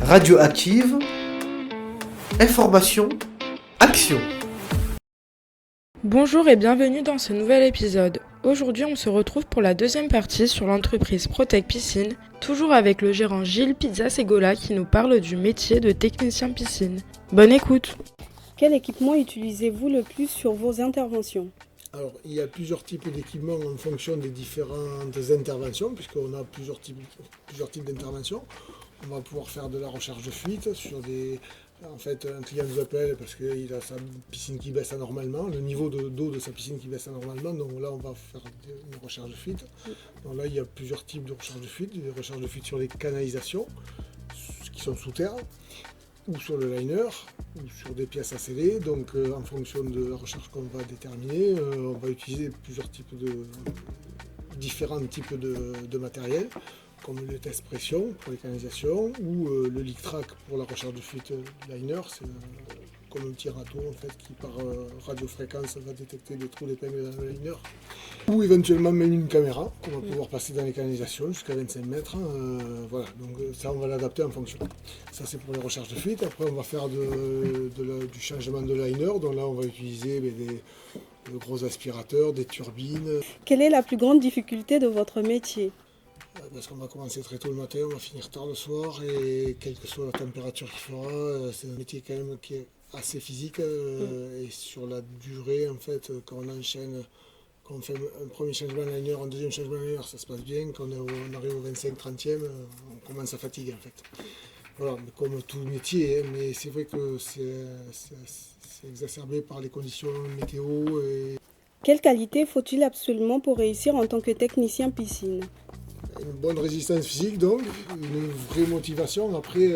Radioactive, information, action. Bonjour et bienvenue dans ce nouvel épisode. Aujourd'hui, on se retrouve pour la deuxième partie sur l'entreprise Protec Piscine, toujours avec le gérant Gilles Pizza-Segola qui nous parle du métier de technicien piscine. Bonne écoute. Quel équipement utilisez-vous le plus sur vos interventions ? Alors, il y a plusieurs types d'équipements en fonction des différentes interventions, puisqu'on a plusieurs types d'interventions. On va pouvoir faire de la recherche de fuite sur des... En fait, un client nous appelle parce qu'il a sa piscine qui baisse anormalement, le niveau d'eau de sa piscine qui baisse anormalement, donc là on va faire une recherche de fuite. Donc là il y a plusieurs types de recherche de fuite, des recherches de fuite sur les canalisations qui sont sous terre, ou sur le liner, ou sur des pièces à sceller. Donc en fonction de la recherche qu'on va déterminer, on va utiliser différents types de matériel, comme le test pression pour les canalisations ou le leak track pour la recherche de fuite liner. C'est comme un petit râteau en fait, qui par radiofréquence va détecter des trous d'épingle dans le liner. Ou éventuellement même une caméra qu'on va pouvoir passer dans les canalisations jusqu'à 25 mètres. Voilà, donc ça on va l'adapter en fonction. Ça c'est pour les recherches de fuite. Après on va faire du changement de liner. Donc là on va utiliser de gros aspirateurs, des turbines. Quelle est la plus grande difficulté de votre métier ? Parce qu'on va commencer très tôt le matin, on va finir tard le soir, et quelle que soit la température qu'il fera, c'est un métier quand même qui est assez physique, et sur la durée en fait, quand on enchaîne, quand on fait un premier changement liner, un deuxième changement liner, ça se passe bien, quand on arrive au 25-30e, on commence à fatiguer en fait. Voilà, comme tout métier, mais c'est vrai que c'est exacerbé par les conditions météo. Quelle qualité faut-il absolument pour réussir en tant que technicien piscine ? Une bonne résistance physique, donc une vraie motivation. Après,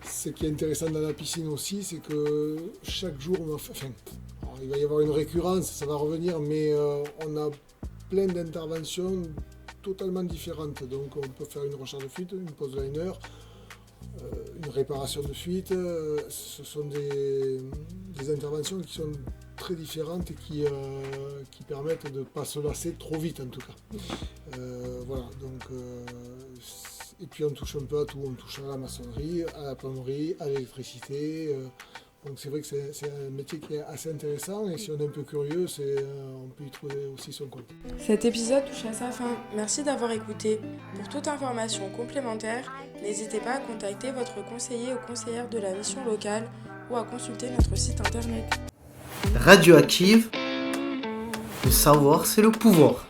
ce qui est intéressant dans la piscine aussi, c'est que chaque jour, il va y avoir une récurrence, ça va revenir, mais on a plein d'interventions totalement différentes. Donc on peut faire une recherche de fuite, une pose liner, une réparation de fuite. Ce sont des interventions qui sont très différentes et qui permettent de ne pas se lasser trop vite en tout cas. Voilà, donc, et puis on touche un peu à tout, on touche à la maçonnerie, à la plomberie, à l'électricité. Donc c'est vrai que c'est un métier qui est assez intéressant, et si on est un peu curieux, on peut y trouver aussi son compte. Cet épisode touche à sa fin. Merci d'avoir écouté. Pour toute information complémentaire, n'hésitez pas à contacter votre conseiller ou conseillère de la mission locale ou à consulter notre site internet. Radioactive, le savoir c'est le pouvoir.